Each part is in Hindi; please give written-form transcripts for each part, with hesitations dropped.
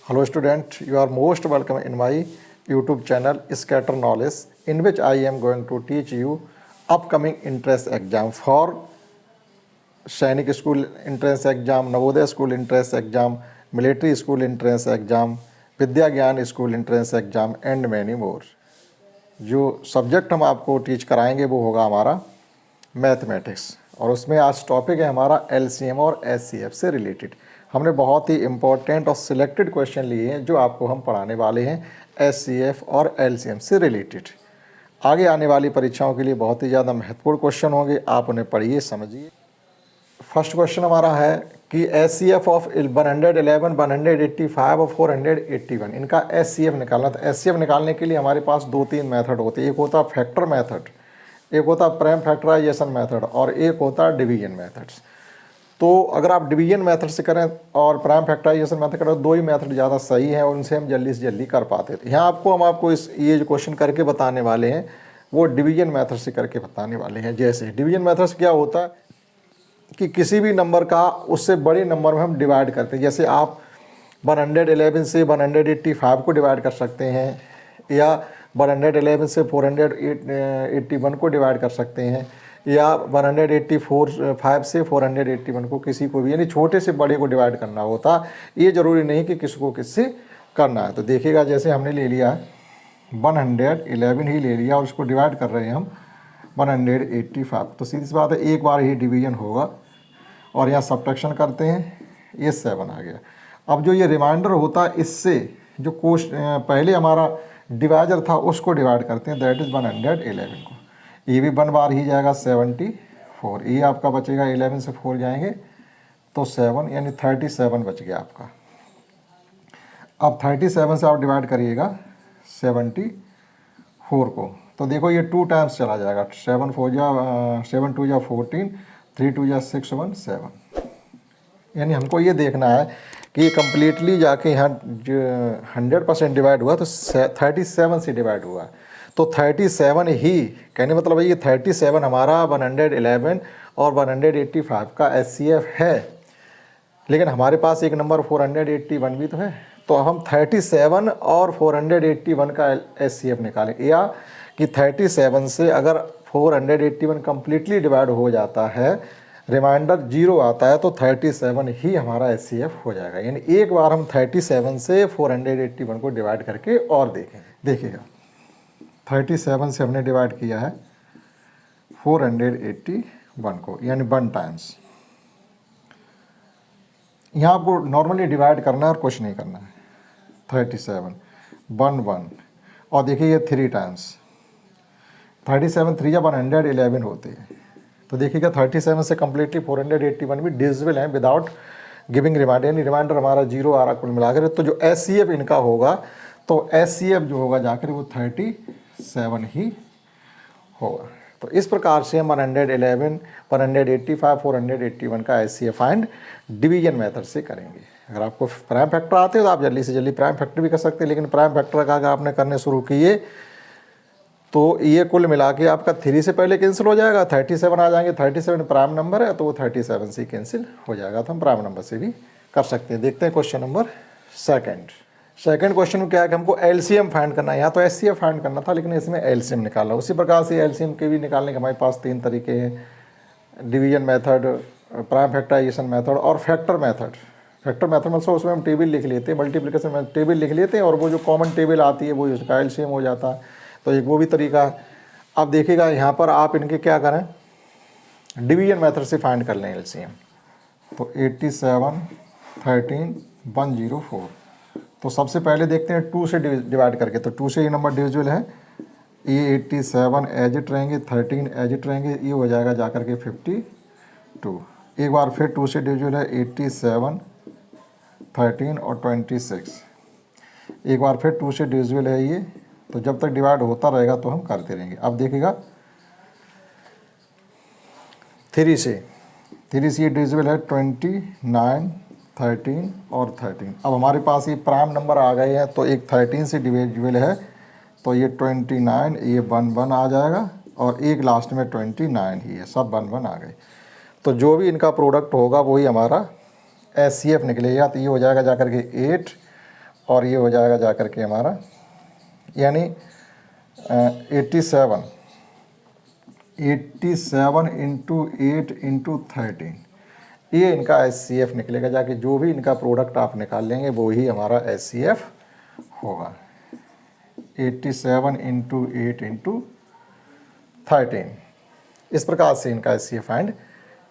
Hello student, you are most welcome in my YouTube channel Scatter Knowledge, in which I am going to teach you upcoming entrance exam for Sainik School entrance exam, Navodaya School entrance exam, Military School entrance exam, Vidya Gyan School entrance exam and many more. जो सब्जेक्ट हम आपको टीच कराएंगे वो होगा हमारा मैथमेटिक्स, और उसमें आज टॉपिक है हमारा एलसीएम और एचसीएफ से रिलेटेड। हमने बहुत ही इम्पोर्टेंट और सिलेक्टेड क्वेश्चन लिए हैं जो आपको हम पढ़ाने वाले हैं एचसीएफ और एलसीएम से रिलेटेड। आगे आने वाली परीक्षाओं के लिए बहुत ही ज़्यादा महत्वपूर्ण क्वेश्चन होंगे, आप उन्हें पढ़िए समझिए। फर्स्ट क्वेश्चन हमारा है कि एचसीएफ ऑफ 111, 185 और 481, इनका एचसीएफ निकालना था। एचसीएफ निकालने के लिए हमारे पास 2-3 मेथड होते हैं। एक होता है फैक्टर मेथड, एक होता है प्राइम फैक्टराइजेशन मेथड और एक होता है डिवीजन मेथड्स। तो अगर आप डिवीजन मेथड से करें और प्राइम फैक्टराइजेशन मेथड करें, दो ही मेथड ज़्यादा सही हैं और उनसे हम जल्दी से जल्दी कर पाते थे। यहाँ हम आपको ये जो क्वेश्चन करके बताने वाले हैं वो डिवीजन मेथड से करके बताने वाले हैं। जैसे डिवीजन मेथड से क्या होता है कि किसी भी नंबर का उससे बड़े नंबर में हम डिवाइड करते हैं। जैसे आप 111 से 185 को डिवाइड कर सकते हैं, या 111 से 481 को डिवाइड कर सकते हैं, या 184 से 481 को, किसी को भी, यानी छोटे से बड़े को डिवाइड करना होता। ये ज़रूरी नहीं कि किसको किससे करना है। तो देखिएगा, जैसे हमने ले लिया 111 ही ले लिया और उसको डिवाइड कर रहे हैं हम 185, तो सीधी सी बात है एक बार ही डिवीजन होगा और यहाँ सब्ट्रैक्शन करते हैं, ये 7 आ गया। अब जो ये रिमाइंडर होता है इससे जो पहले हमारा डिवाइजर था उसको डिवाइड करते हैं, दैट इज़ 111 को। ये भी 1 बार ही जाएगा 74, ये आपका बचेगा 11 से 4 जाएंगे तो 7, यानी 37 बच गया आपका। अब 37 से आप डिवाइड करिएगा 74 को, तो देखो ये 2 टाइम्स चला जाएगा। 7 2 जा 14, 3 2 जा 6 1 7। यानी हमको ये देखना है कि ये कम्प्लीटली जाके यहाँ 100% डिवाइड हुआ तो 37 से डिवाइड हुआ, तो 37 ही, कहने मतलब ये 37 हमारा 111 और 185 का एचसीएफ है। लेकिन हमारे पास एक नंबर 481 भी तो है, तो हम 37 और 481 का एचसीएफ निकालें, या कि 37 से अगर 481 कम्प्लीटली डिवाइड हो जाता है, रिमाइंडर 0 आता है, तो 37 ही हमारा एचसीएफ हो जाएगा। यानी एक बार हम 37 से 481 को डिवाइड करके और देखिएगा 37 से हमने डिवाइड किया है 481 को, यानी 1 टाइम्स। यहाँ आपको नॉर्मली डिवाइड करना है और कुछ नहीं करना है। 37 1 1, और देखिए ये 3 टाइम्स, 37 3 या 111 होते हैं। तो देखिएगा 37 से कम्प्लीटली 481 भी डिविजिबल हैं विदाउट गिविंग रिमाइंडर, यानी रिमाइंडर हमारा 0 आ रहा कुल मिलाकर। तो जो एचसीएफ इनका होगा, तो एचसीएफ जो होगा जाकर वो 37 ही होगा। तो इस प्रकार से हम 111, 185, 481 का एचसीएफ फाइंड डिवीजन मेथड से करेंगे। अगर आपको प्राइम फैक्टर आते हैं तो आप जल्दी से जल्दी प्राइम फैक्टर भी कर सकते हैं, लेकिन प्राइम फैक्टर का अगर आपने करने शुरू किए तो ये कुल मिला के आपका 3 से पहले कैंसिल हो जाएगा, 37 आ जाएंगे। 37 प्राइम नंबर है तो वो 37 से कैंसिल हो जाएगा, तो हम प्राइम नंबर से भी कर सकते हैं। देखते हैं क्वेश्चन नंबर सेकंड क्वेश्चन में क्या है कि हमको एलसीएम फाइंड करना है। यहाँ तो एचसीएफ फाइंड करना था, लेकिन इसमें एलसीएम निकालना। उसी प्रकार से एलसीएम के भी निकालने के हमारे पास 3 तरीके हैं, division method, prime factorisation method और फैक्टर मेथड। फैक्टर मेथड मतलब उसमें हम टेबल लिख लेते हैं, मल्टीप्लिकेशन में टेबल लिख लेते हैं और वो जो कॉमन टेबल आती है वो उसका एलसीएम हो जाता है, तो एक वो भी तरीका है। अब देखिएगा यहाँ पर आप इनके क्या करें, डिवीजन मेथड से फाइंड कर लें एलसीएम। तो 87 13 104, तो सबसे पहले देखते हैं 2 से डिवाइड करके। तो 2 से ये नंबर डिविजिबल है, ये 87 एजिट रहेंगे, 13 एजिट रहेंगे, ये हो जाएगा जाकर के 52। एक बार फिर 2 से डिविजिबल है, 87 13 और 26। एक बार फिर 2 से डिविजिबल है ये, तो जब तक डिवाइड होता रहेगा तो हम करते रहेंगे। अब देखिएगा 3 से ये डिविजिबल है 29 13 और 13। अब हमारे पास ये प्राइम नंबर आ गए हैं, तो एक 13 से डिविजिबल है, तो ये 29, ये 1 1 आ जाएगा, और एक लास्ट में 29 ही है, सब 1 1 आ गए। तो जो भी इनका प्रोडक्ट होगा वही हमारा एचसीएफ निकलेगा। तो ये हो जाएगा जाकर के 8 और ये हो जाएगा जा कर के हमारा यानी 87 इंटू 8 इंटू 13, ये इनका SCF निकलेगा। जाके जो भी इनका प्रोडक्ट आप निकाल लेंगे वो ही हमारा SCF होगा। 87 इंटू 8 इंटू 13, इस प्रकार से इनका SCF फाइंड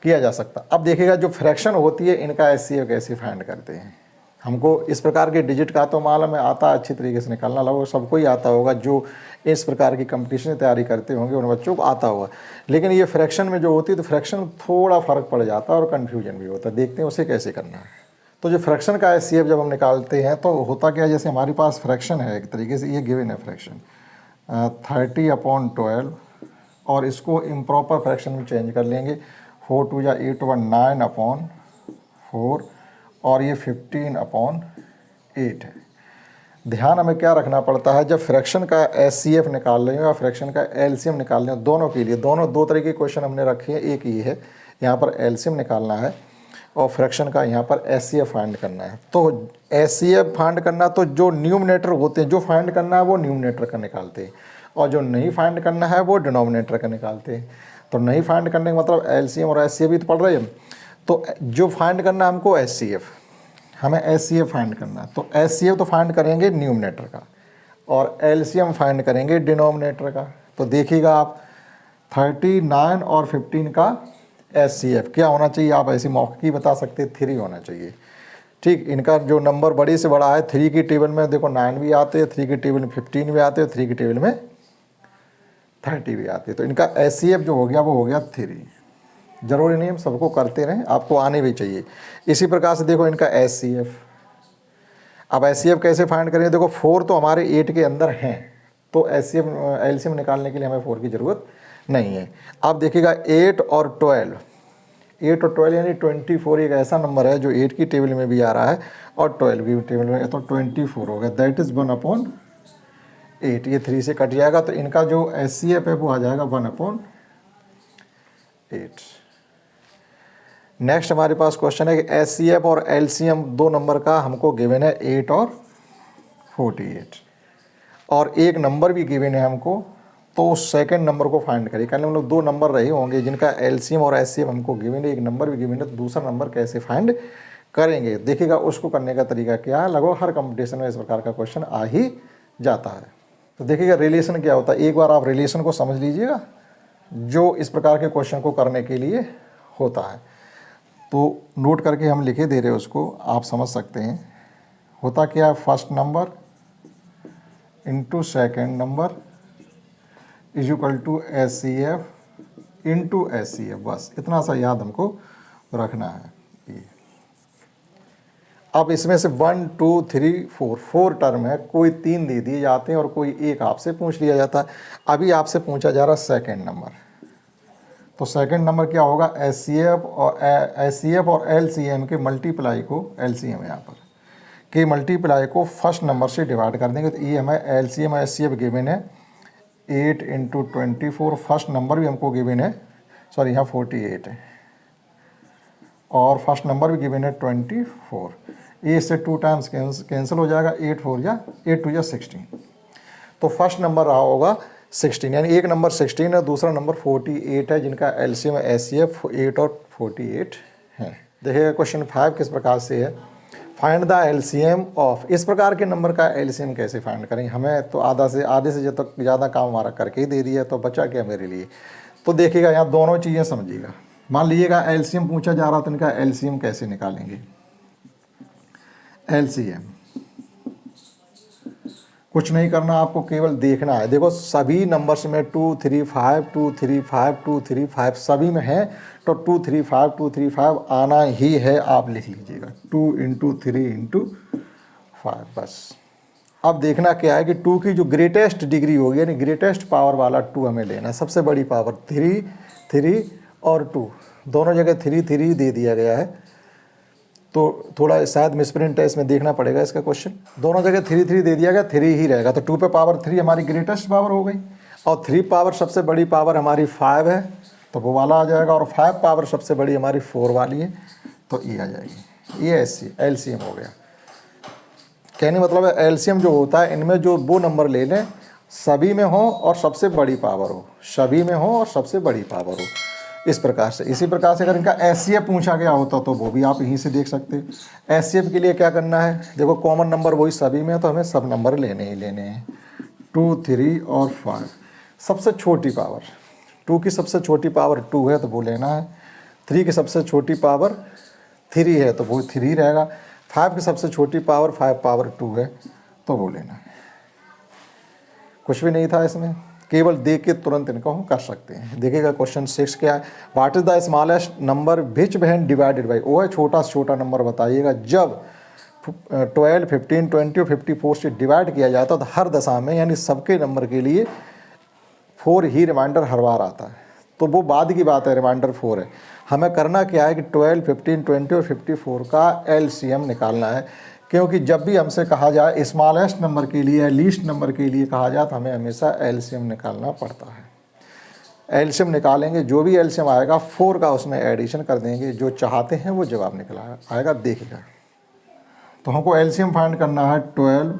किया जा सकता। अब देखिएगा जो फ्रैक्शन होती है इनका SCF कैसे फाइंड करते हैं। हमको इस प्रकार के डिजिट का तो मालूम है, आता अच्छी तरीके से निकालना, लगभग सबको ही आता होगा, जो इस प्रकार की कंपटीशन की तैयारी करते होंगे उन बच्चों को आता होगा। लेकिन ये फ्रैक्शन में जो होती है तो फ्रैक्शन थोड़ा फ़र्क पड़ जाता है और कन्फ्यूजन भी होता है। देखते हैं उसे कैसे करना है। तो जो फ्रैक्शन का SCF जब हम निकालते हैं तो होता क्या है, जैसे हमारी पास फ्रैक्शन है एक तरीके से, ये गिवन है फ्रैक्शन 30/12 और इसको इम्प्रॉपर फ्रैक्शन में चेंज कर लेंगे। 4 2 या 8 1 9/4 और ये 15/8 है। ध्यान हमें क्या रखना पड़ता है, जब फ्रैक्शन का SCF निकाल रहे हो या फ्रैक्शन का LCM निकाल रहे हो, दोनों के लिए दोनों दो तरह के क्वेश्चन हमने रखे हैं। एक ये है, यहाँ पर LCM निकालना है और फ्रैक्शन का यहाँ पर SCF फाइंड करना है। तो SCF फाइंड करना, तो जो न्यूमरेटर होते हैं, जो फाइंड करना है वो न्यूमरेटर का निकालते हैं और जो नहीं फाइंड करना है वो डिनोमिनेटर का निकालते हैं। तो नहीं फाइंड करने का मतलब LCM और SCF भी तो पढ़ रहे हैं। तो जो फाइंड करना है हमको SCF, हमें SCF फाइंड करना है, तो SCF तो फाइंड करेंगे न्यूमरेटर का और LCM फाइंड करेंगे डिनोमिनेटर का। तो देखिएगा आप 39 और 15 का SCF क्या होना चाहिए, आप ऐसी मौके बता सकते हैं 3 होना चाहिए। ठीक, इनका जो नंबर बड़ी से बड़ा है, 3 की टेबल में देखो 9 भी आते हैं, 3 की टेबल में 15 भी आते हैं, 3 की टेबल में 30 भी आती है। तो इनका SCF जो हो गया वो हो गया 3। जरूरी नहीं हम सबको करते रहें, आपको आने भी चाहिए। इसी प्रकार से देखो इनका SCF, अब SCF कैसे फाइंड करेंगे, देखो 4 तो हमारे 8 के अंदर हैं, तो SCF LCM निकालने के लिए हमें 4 की ज़रूरत नहीं है। अब देखिएगा 8 और 12 यानी 24 एक ऐसा नंबर है जो 8 की टेबल में भी आ रहा है और 12 की टेबल में, तो 24 हो गया, दैट इज़ 1/8। ये 3 से कट जाएगा तो इनका जो SCF है वो आ जाएगा 1/8। नेक्स्ट हमारे पास क्वेश्चन है कि SCF और LCM दो नंबर का हमको गिवन है 8 और 48 और एक नंबर भी गिवन है हमको, तो सेकंड नंबर को फाइंड करिए। कल हम लोग 2 नंबर रहे होंगे जिनका LCM और SCF हमको गिवन है, एक नंबर भी गिवन है, तो दूसरा नंबर कैसे फाइंड करेंगे। देखिएगा उसको करने का तरीका क्या है, लगभग हर कंपटीशन में इस प्रकार का क्वेश्चन आ ही जाता है। तो देखिएगा रिलेशन क्या होता है, एक बार आप रिलेशन को समझ लीजिएगा जो इस प्रकार के क्वेश्चन को करने के लिए होता है। तो नोट करके हम लिखे दे रहे हैं उसको, आप समझ सकते हैं। होता क्या है, first number into second number is equal to SCF into SCF, बस इतना सा याद हमको रखना है। ये अब इसमें से 1 2 3 4 टर्म है, कोई 3 दे दिए जाते हैं और कोई एक आपसे पूछ लिया जाता है। अभी आपसे पूछा जा रहा है सेकेंड नंबर, तो सेकंड नंबर क्या होगा, SCF और LCM के मल्टीप्लाई को, LCM यहाँ पर के मल्टीप्लाई को फर्स्ट नंबर से डिवाइड कर देंगे। तो ये हमें LCM और SCF गिवन है 8 इंटू 24, फर्स्ट नंबर भी हमको गिवन है, सॉरी यहाँ 48 है और फर्स्ट नंबर भी गिवन है 24। ये इससे 2 टाइम्स कैंसिल हो जाएगा, 8 4 या 8 2 या 16, तो फर्स्ट नंबर रहा होगा 16, यानी एक नंबर 16 है, दूसरा नंबर 48 है, जिनका LCM और SCF 8 और 48 है। देखिएगा क्वेश्चन 5 किस प्रकार से है, फाइंड द LCM ऑफ। इस प्रकार के नंबर का LCM कैसे फाइंड करेंगे, हमें तो आधे से जब तक ज़्यादा काम हमारा करके ही दे दिया, तो बचा क्या मेरे लिए। तो देखिएगा यहाँ दोनों चीज़ें समझिएगा। मान लीजिएगा LCM पूछा जा रहा, तो इनका LCM कैसे निकालेंगे। LCM कुछ नहीं करना, आपको केवल देखना है। देखो सभी नंबर्स में 2 3 5 2 3 5 2 3 5 सभी में है, तो 2 3 5 2 3 5 आना ही है, आप लिख लीजिएगा 2 इंटू 3 इंटू 5 बस। अब देखना क्या है कि 2 की जो ग्रेटेस्ट डिग्री होगी, यानी ग्रेटेस्ट पावर वाला 2 हमें लेना है, सबसे बड़ी पावर 3 और 2 दोनों जगह 3 दे दिया गया है, तो थोड़ा शायद मिसप्रिंट है, इसमें देखना पड़ेगा इसका क्वेश्चन। दोनों जगह 3 दे दिया गया, 3 ही रहेगा, तो 2 पे पावर 3 हमारी ग्रेटेस्ट पावर हो गई और 3 पावर सबसे बड़ी पावर हमारी 5 है, तो वो वाला आ जाएगा, और 5 पावर सबसे बड़ी हमारी 4 वाली है, तो ये आ जाएगी। ये LCM हो गया। कहने मतलब है एलसीएम जो होता है इनमें जो वो नंबर ले लें सभी में हो और सबसे बड़ी पावर हो, सभी में हो और सबसे बड़ी पावर हो, इस प्रकार से। इसी प्रकार से अगर इनका एचसीएफ पूछा गया होता तो वो भी आप यहीं से देख सकते हैं। एचसीएफ के लिए क्या करना है, देखो कॉमन नंबर वही सभी में है तो हमें सब नंबर लेने ही लेने हैं, 2, 3 और 5। सबसे छोटी पावर 2 की सबसे छोटी पावर 2 है तो वो लेना है, 3 की सबसे छोटी पावर 3 है तो वो 3 रहेगा, 5 की सबसे छोटी पावर 5 पावर 2 है तो वो लेना है। कुछ भी नहीं था इसमें, केवल देख के तुरंत इनको हम कर सकते हैं। देखिएगा क्वेश्चन 6 क्या है, what is the smallest number which when divided by, वो है छोटा से छोटा नंबर बताइएगा जब 12, 15, 20 और 54 से डिवाइड किया जाता है तो हर दशा में यानी सबके नंबर के लिए 4 ही रिमाइंडर हर बार आता है। तो वो बाद की बात है, रिमाइंडर 4 है। हमें करना क्या है कि 12, 15, 20 और 54 का एलसीएम निकालना है, क्योंकि जब भी हमसे कहा जाए स्मॉलेस्ट नंबर के लिए या लीस्ट नंबर के लिए कहा जाए तो हमें हमेशा एलसीएम निकालना पड़ता है। एलसीएम निकालेंगे, जो भी एलसीएम आएगा 4 का उसमें एडिशन कर देंगे, जो चाहते हैं वो जवाब निकला आएगा। देखिएगा तो हमको एलसीएम फाइंड करना है 12,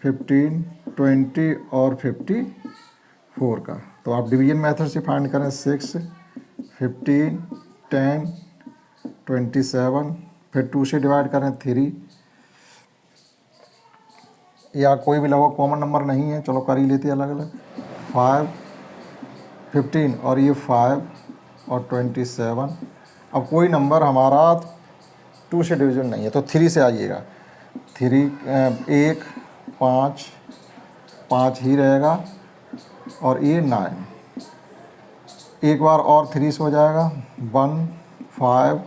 15, 20 और 54 का। तो आप डिवीजन मेथड से फाइंड करें, 6, 15, 10, 27, फिर 2 से डिवाइड करें 3, या कोई भी लगभग कॉमन नंबर नहीं है, चलो कर ही लेते हैं अलग अलग, 5, 15 और ये 5 और 27। अब कोई नंबर हमारा 2 से डिवीजन नहीं है तो 3 से आइएगा, 3 1 5 5 ही रहेगा और ये 9, एक बार और 3 से हो जाएगा, 1 5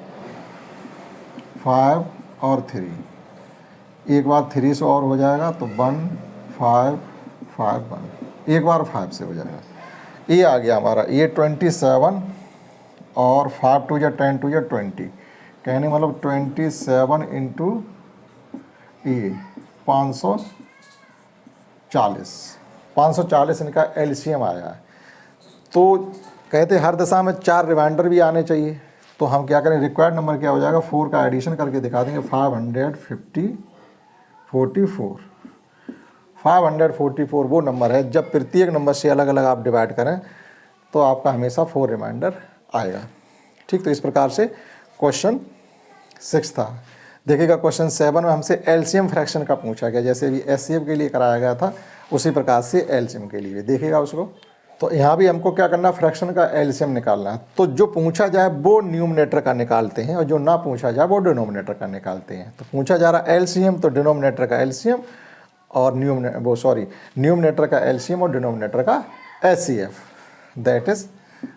5 और 3, एक बार 3 से और हो जाएगा तो 1 5 5 1, एक बार 5 से हो जाएगा। ये आ गया हमारा, ये 27 और 5 2 या 10 2 या 20, कहने मतलब 27 इंटू ये 540 इनका एलसीएम आया है। तो कहते हर दशा में 4 रिमाइंडर भी आने चाहिए, तो हम क्या करें, रिक्वायर्ड नंबर क्या हो जाएगा, 4 का एडिशन करके दिखा देंगे, 544 वो नंबर है जब प्रत्येक नंबर से अलग अलग आप डिवाइड करें तो आपका हमेशा 4 रिमाइंडर आएगा। ठीक, तो इस प्रकार से क्वेश्चन 6 था। देखिएगा क्वेश्चन 7 में हमसे एलसीएम फ्रैक्शन का पूछा गया, जैसे भी एचसीएफ के लिए कराया गया था उसी प्रकार से एलसीएम के लिए देखिएगा उसको। तो यहाँ भी हमको क्या करना, फ्रैक्शन का एलसीएम निकालना है। तो जो पूछा जाए वो न्यूमरेटर का निकालते हैं और जो ना पूछा जाए वो डिनोमिनेटर का निकालते हैं। तो पूछा जा रहा है एलसीएम तो डिनोमिनेटर का एलसीएम और न्यूमरेटर का एलसीएम और डिनोमिनेटर का एचसीएफ। दैट इज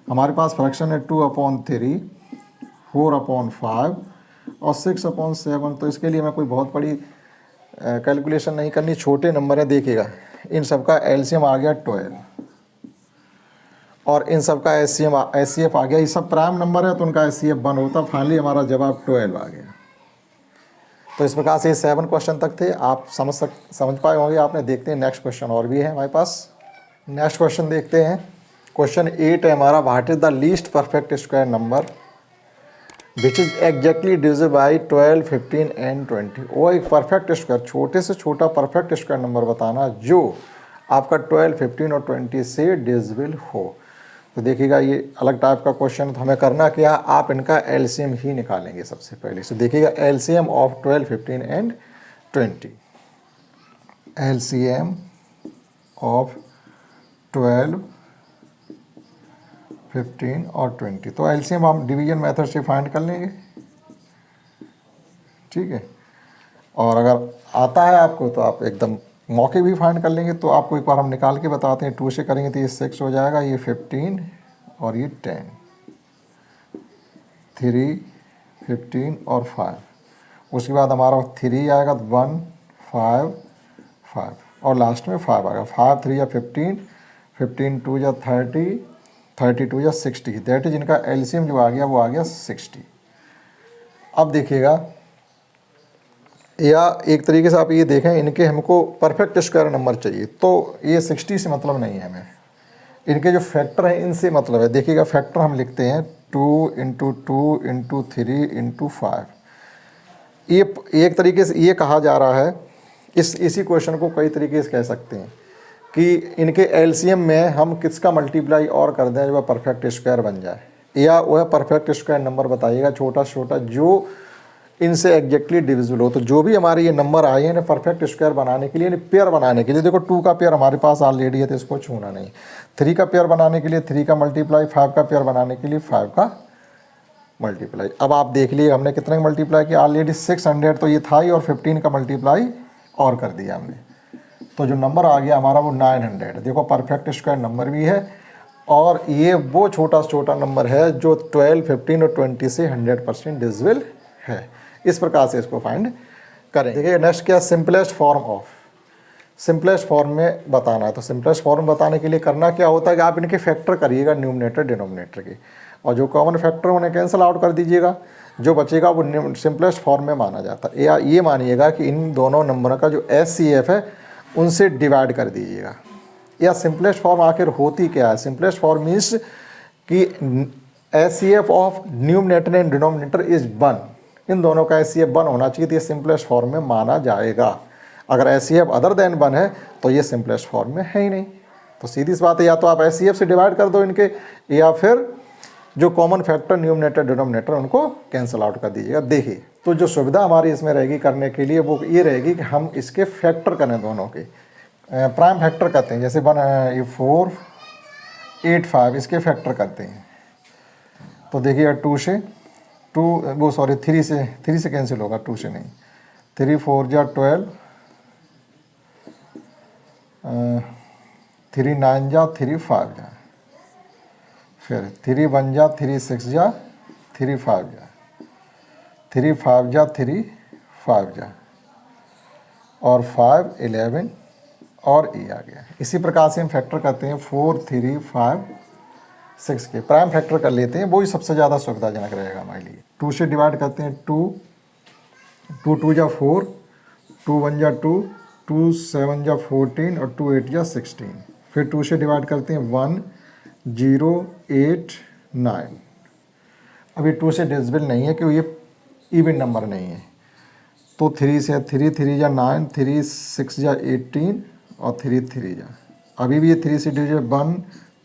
हमारे पास फ्रैक्शन है 2/3, 4/5 और 6/7। तो इसके लिए मैं कोई बहुत बड़ी कैलकुलेशन नहीं करनी, छोटे नंबर है। देखिएगा इन सब का एलसीएम आ गया 12 और इन सब का एचसीएफ आ गया। ये सब प्राइम नंबर है तो उनका एचसीएफ 1 होता। फाइनली हमारा जवाब 12 आ गया। तो इस प्रकार से ये 7 क्वेश्चन तक थे, आप समझ पाए होंगे आपने। देखते हैं नेक्स्ट क्वेश्चन और भी है हमारे पास। नेक्स्ट क्वेश्चन देखते हैं। क्वेश्चन 8 है हमारा, what is the least perfect square number which is exactly divisible by 12, 15 and 20। वो एक परफेक्ट स्क्वायर, छोटे से छोटा परफेक्ट स्क्वायर नंबर बताना जो आपका 12, 15 और 20 से डिविजिबल हो। तो देखिएगा ये अलग टाइप का क्वेश्चन। तो हमें करना क्या, आप इनका एलसीएम ही निकालेंगे सबसे पहले। तो देखिएगा LCM of 12, 15 and 20। LCM of 12, 15 और 20। तो एलसीएम हम डिवीजन मेथड से फाइंड कर लेंगे, ठीक है। और अगर आता है आपको तो आप एकदम मौके भी फाइंड कर लेंगे। तो आपको एक बार हम निकाल के बताते हैं। 2 से करेंगे तो ये 6 हो जाएगा, ये 15 और ये 10, 3, 15 और 5। उसके बाद हमारा 3 आएगा, 1, 5, 5 और लास्ट में 5 आएगा। 5 3 या 15, 15 2 या 30, 32 या 60। दैट इज इनका एलसीएम जो आ गया वो आ गया 60। अब देखिएगा, या एक तरीके से आप ये देखें, इनके हमको परफेक्ट स्क्वायर नंबर चाहिए तो ये 60 से मतलब नहीं है हमें, इनके जो फैक्टर हैं इनसे मतलब है। देखिएगा फैक्टर हम लिखते हैं 2 × 2 × 3 × 5। ये एक तरीके से ये कहा जा रहा है, इसी क्वेश्चन को कई तरीके से कह सकते हैं कि इनके एलसीएम में हम किसका मल्टीप्लाई और कर दें जो वह परफेक्ट स्क्वायर बन जाए, या वह परफेक्ट स्क्वायर नंबर बताइएगा छोटा छोटा जो इनसे एग्जैक्टली डिविजिबल हो। तो जो भी हमारे ये नंबर आए हैं परफेक्ट स्क्वायर बनाने के लिए, पेयर बनाने के लिए, देखो 2 का पेयर हमारे पास ऑलरेडी है तो इसको छूना नहीं। 3 का पेयर बनाने के लिए 3 का मल्टीप्लाई, 5 का पेयर बनाने के लिए 5 का मल्टीप्लाई। अब आप देख लिए हमने कितने का मल्टीप्लाई किया, ऑलरेडी 600 तो ये था ही, और 15 का मल्टीप्लाई और कर दिया हमने, तो जो नंबर आ गया हमारा वो 900। देखो परफेक्ट स्क्वायर नंबर भी है, और ये वो छोटा छोटा नंबर है जो 12, 15 और 20 से 100% डिविजिबल है। इस प्रकार से इसको फाइंड करें। देखिए नेक्स्ट क्या, simplest form of, simplest form में बताना है। तो सिंपलेस्ट फॉर्म बताने के लिए करना क्या होता है कि आप इनके फैक्टर करिएगा न्यूमरेटर डिनोमिनेटर के, और जो कॉमन फैक्टर उन्हें कैंसिल आउट कर दीजिएगा, जो बचेगा वो सिंपलेस्ट फॉर्म में माना जाता है। या ये मानिएगा कि इन दोनों नंबरों का जो SCF है उनसे डिवाइड कर दीजिएगा। या सिंपलेस्ट फॉर्म आखिर होती क्या है, सिंपलेस्ट फॉर्म मीन्स कि SCF of numerator and denominator is 1, इन दोनों का SCF 1 होना चाहिए तो ये सिंपलेस्ट फॉर्म में माना जाएगा। अगर SCF अदर देन 1 है तो ये सिंपलेस्ट फॉर्म में है ही नहीं। तो सीधी सी बात है, या तो आप SCF से डिवाइड कर दो इनके, या फिर जो कॉमन फैक्टर न्यूमरेटर डिनोमिनेटर उनको कैंसिल आउट कर दीजिएगा। देखिए तो जो सुविधा हमारी इसमें रहेगी करने के लिए वो ये रहेगी कि हम इसके फैक्टर करें दोनों के, प्राइम फैक्टर करते हैं, जैसे 4, 8, 5 इसके फैक्टर करते हैं। तो देखिए 3 से कैंसिल होगा, 2 से नहीं, 3 4 जा 12, 3 9 जा 3 5 जा, फिर 3 1 जा 3 6 जा 3 5 जा, 3 5 जा 3 5 जा, और 5 11 और E आ गया। इसी प्रकार से हम फैक्टर करते हैं 4 3 5 6 के, प्राइम फैक्टर कर लेते हैं, वही सबसे ज़्यादा सुविधाजनक रहेगा हमारे लिए। 2 से डिवाइड करते हैं 2 2 जा 4, 2 1 जा 2, 2 7 जा 14 और 2 8 जा 16। फिर 2 से डिवाइड करते हैं 1 0 8 9। अभी 2 से डिविजिबल नहीं है क्योंकि ये इवन नंबर नहीं है। तो 3 से 3 जा 9, 3 6 जा 18 और 3 3 जा, अभी भी ये 3 से डिविजिबल 1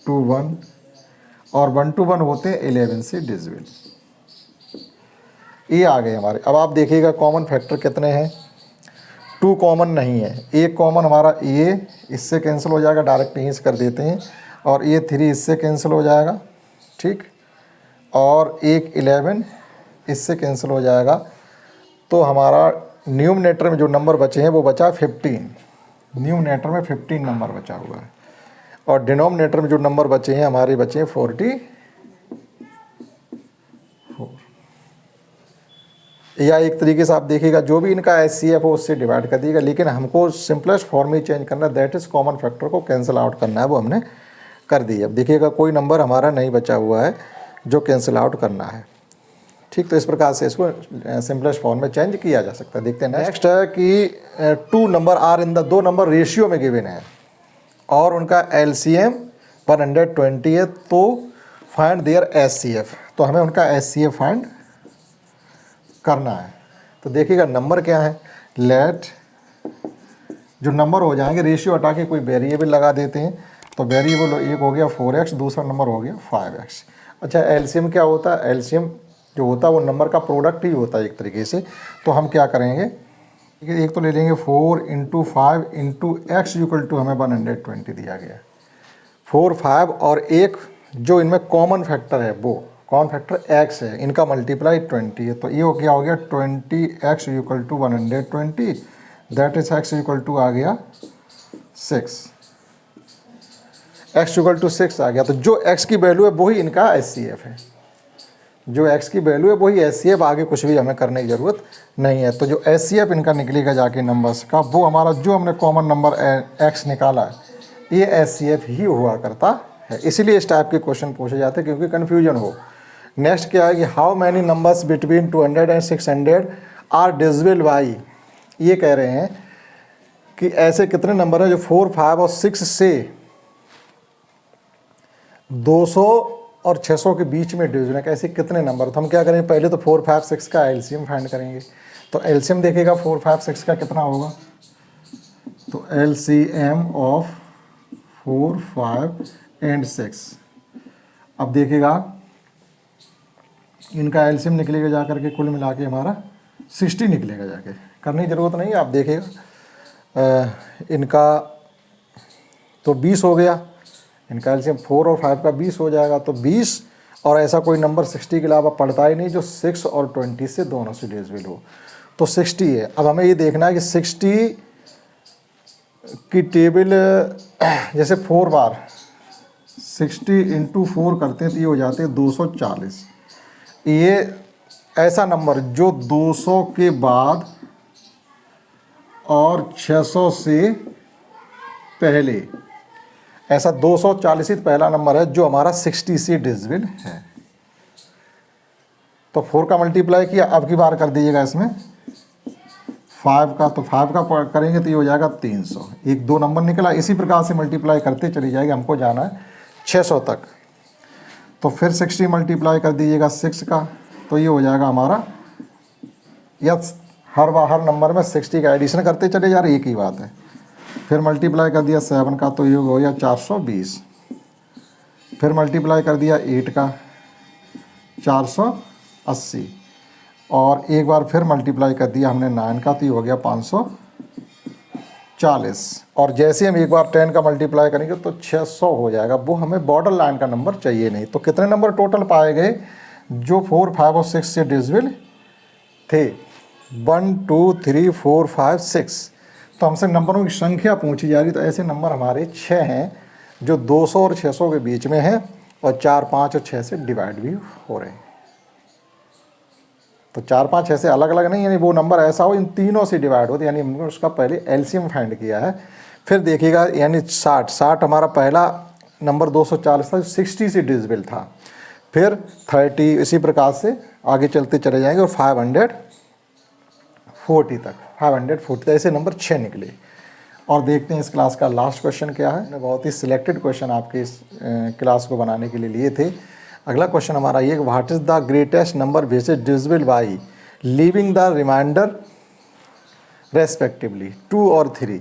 2 1, और 1 to 1 होते हैं 11 से डिविजिबल। ये आ गए हमारे। अब आप देखिएगा कॉमन फैक्टर कितने हैं, 2 कॉमन नहीं है, एक कॉमन हमारा ये इससे कैंसिल हो जाएगा, डायरेक्ट यहीं से कर देते हैं, और ये 3 इससे कैंसिल हो जाएगा, ठीक, और एक 11 इससे कैंसिल हो जाएगा। तो हमारा न्यूमरेटर में जो नंबर बचे हैं वो बचा 15, न्यूमरेटर में 15 नंबर बचा हुआ है, और डिनोमिनेटर में जो नंबर बचे हैं हमारे बचे हैं 44। या एक तरीके से आप देखिएगा जो भी इनका SCF हो उससे डिवाइड कर दीजिएगा, लेकिन हमको सिंपलेस्ट फॉर्म में चेंज करना है, दैट इज़ कॉमन फैक्टर को कैंसिल आउट करना है, वो हमने कर दी। अब देखिएगा कोई नंबर हमारा नहीं बचा हुआ है जो कैंसिल आउट करना है, ठीक। तो इस प्रकार से इसको सिंपलेस्ट फॉर्म में चेंज किया जा सकता है। देखते हैं नेक्स्ट है कि 2 number are in the, 2 number ratio में गिवन है और उनका LCM 120 है, तो फाइंड देयर SCF। तो हमें उनका SCF फाइंड करना है। तो देखिएगा नंबर क्या है, लेट जो नंबर हो जाएंगे रेशियो हटा के कोई वेरिएबल लगा देते हैं। तो वेरिएबल एक हो गया 4x, दूसरा नंबर हो गया 5x। अच्छा LCM क्या होता है, LCM जो होता है वो नंबर का प्रोडक्ट ही होता है एक तरीके से। तो हम क्या करेंगे, एक तो ले लेंगे 4 × 5 × x इक्वल टू हमें 120 दिया गया, 4 5 और एक जो इनमें कॉमन फैक्टर है वो कॉमन फैक्टर x है, इनका मल्टीप्लाई 20 है। तो ये क्या हो गया 20x equal to 120, that is x equal to आ गया 6, x इक्वल टू 6 आ गया। तो जो x की वैल्यू है वही इनका SCF है, जो x की वैल्यू है वही SCF, आगे कुछ भी हमें करने की ज़रूरत नहीं है। तो जो SCF इनका निकलेगा जाके नंबर्स का, वो हमारा जो हमने कॉमन नंबर x निकाला है ये SCF ही हुआ करता है। इसीलिए इस टाइप के क्वेश्चन पूछे जाते हैं क्योंकि कन्फ्यूजन हो। नेक्स्ट क्या है कि how many numbers between 200 and 600 are divisible by, ये कह रहे हैं कि ऐसे कितने नंबर हैं जो 4 5 और 6 से 200 और 600 के बीच में डिवीजन है, ऐसे कितने नंबर। तो हम क्या करेंगे, पहले तो 4, 5, 6 का एलसीएम फाइंड करेंगे। तो एलसीएम देखिएगा 4, 5, 6 का कितना होगा, तो एलसीएम ऑफ 4, 5 एंड 6। अब देखिएगा इनका एलसीएम निकलेगा जा करके कुल मिला के हमारा 60 निकलेगा जाके, करने की ज़रूरत नहीं है। आप देखिएगा इनका तो 20 हो गया, इनका एलसीएम 4 और 5 का 20 हो जाएगा, तो 20 और ऐसा कोई नंबर 60 के अलावा पड़ता ही नहीं जो 6 और 20 से दोनों से डिविजिबल हो, तो 60 है। अब हमें ये देखना है कि 60 की टेबल, जैसे 4 बार 60 × 4 करते हैं तो ये हो जाते हैं 240। ये ऐसा नंबर जो 200 के बाद और 600 से पहले, ऐसा 240 पहला नंबर है जो हमारा 60 से डिविजिबल है। तो 4 का मल्टीप्लाई किया, अब की बार कर दीजिएगा इसमें 5 का, तो 5 का करेंगे तो ये हो जाएगा 300। एक 2 नंबर निकला, इसी प्रकार से मल्टीप्लाई करते चली जाएगी, हमको जाना है 600 तक। तो फिर 60 मल्टीप्लाई कर दीजिएगा 6 का, तो ये हो जाएगा हमारा, या हर नंबर में 60 का एडिशन करते चले जा रहे, एक ही बात है। फिर मल्टीप्लाई कर दिया 7 का, तो ये हो गया 420। फिर मल्टीप्लाई कर दिया 8 का, 480। और एक बार फिर मल्टीप्लाई कर दिया हमने 9 का, तो ये हो गया 540। और जैसे हम एक बार 10 का मल्टीप्लाई करेंगे तो 600 हो जाएगा। वो हमें बॉर्डर लाइन का नंबर चाहिए नहीं। तो कितने नंबर टोटल पाए गए जो 4, 5 और 6 से डिविजिबल थे? 1, 2, 3, 4, 5, 6। तो हमसे नंबरों की संख्या पूछी जा रही, तो ऐसे नंबर हमारे 6 हैं जो 200 और 600 के बीच में हैं, और 4, 5 और 6 से डिवाइड भी हो रहे हैं। तो 4, 5, 6 से अलग अलग नहीं, यानी वो नंबर ऐसा हो इन तीनों से डिवाइड होते, यानी हमने उसका पहले एलसीएम फाइंड किया है। फिर देखिएगा यानी 60 हमारा पहला नंबर 240 था, 60 से डिविजिबल था। फिर 30, इसी प्रकार से आगे चलते चले जाएंगे और 540 तक, 540 ऐसे नंबर 6 निकले। और देखते हैं इस क्लास का लास्ट क्वेश्चन क्या है। मैंने बहुत ही सिलेक्टेड क्वेश्चन आपके इस क्लास को बनाने के लिए लिए थे। अगला क्वेश्चन हमारा ये, what is the greatest number which is divisible by leaving the remainder respectively 2 और 3।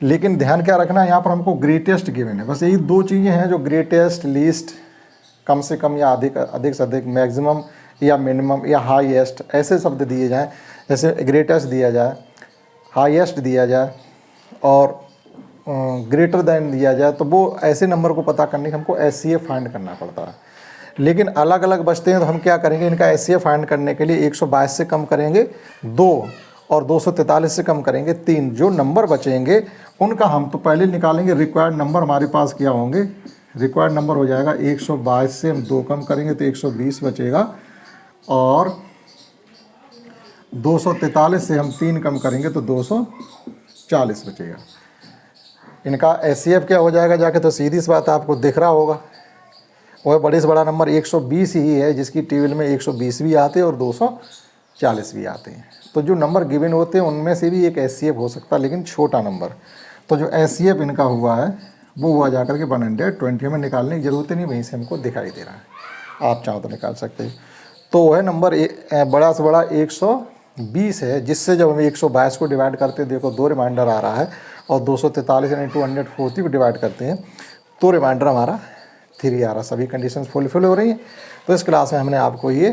लेकिन ध्यान क्या रखना है, यहाँ पर हमको ग्रेटेस्ट गिवन है। बस यही 2 चीज़ें हैं जो ग्रेटेस्ट, लीस्ट, कम से कम या अधिक से अधिक, मैक्सिमम या मिनिमम या हाईएस्ट, ऐसे शब्द दिए जाएँ। जैसे ग्रेटेस्ट दिया जाए, हाईएस्ट दिया जाए और ग्रेटर देन दिया जाए, तो वो ऐसे नंबर को पता करने के हमको एचसीएफ फाइंड करना पड़ता है। लेकिन अलग अलग बचते हैं तो हम क्या करेंगे, इनका एचसीएफ फाइंड करने के लिए 122 से कम करेंगे 2 और 243 से कम करेंगे 3। जो नंबर बचेंगे उनका हम तो पहले निकालेंगे रिक्वायर्ड नंबर हमारे पास क्या होंगे। रिक्वायर्ड नंबर हो जाएगा 122 से हम 2 कम करेंगे तो 120 बचेगा, और 243 से हम 3 कम करेंगे तो 240 बचेगा। इनका एचसीएफ क्या हो जाएगा जाके, तो सीधी सी बात आपको दिख रहा होगा, वह बड़े से बड़ा नंबर 120 ही है, जिसकी टेबल में 120 भी आते हैं और 240 भी आते हैं। तो जो नंबर गिवन होते हैं उनमें से भी एक एचसीएफ हो सकता है, लेकिन छोटा नंबर। तो जो एचसीएफ इनका हुआ है वो हुआ जाकर के 120। में निकालने की ज़रूरत नहीं, वहीं से हमको दिखाई दे रहा है, आप चाहो तो निकाल सकते हैं। तो वह नंबर बड़ा से बड़ा 120 है, जिससे जब हम 122 को डिवाइड करते हैं, देखो 2 रिमाइंडर आ रहा है, और 243 यानी 240 को डिवाइड करते हैं तो रिमाइंडर हमारा 3 आ रहा। सभी कंडीशंस फुलफिल हो रही हैं। तो इस क्लास में हमने आपको ये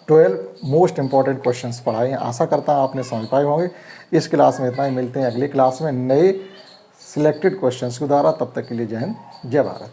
12 मोस्ट इंपॉर्टेंट क्वेश्चंस पढ़ाए हैं। आशा करता हूँ आपने समझ पाए होंगे। इस क्लास में इतना ही, मिलते हैं अगली क्लास में नए सिलेक्टेड क्वेश्चंस के द्वारा। तब तक के लिए जय हिंद, जय भारत।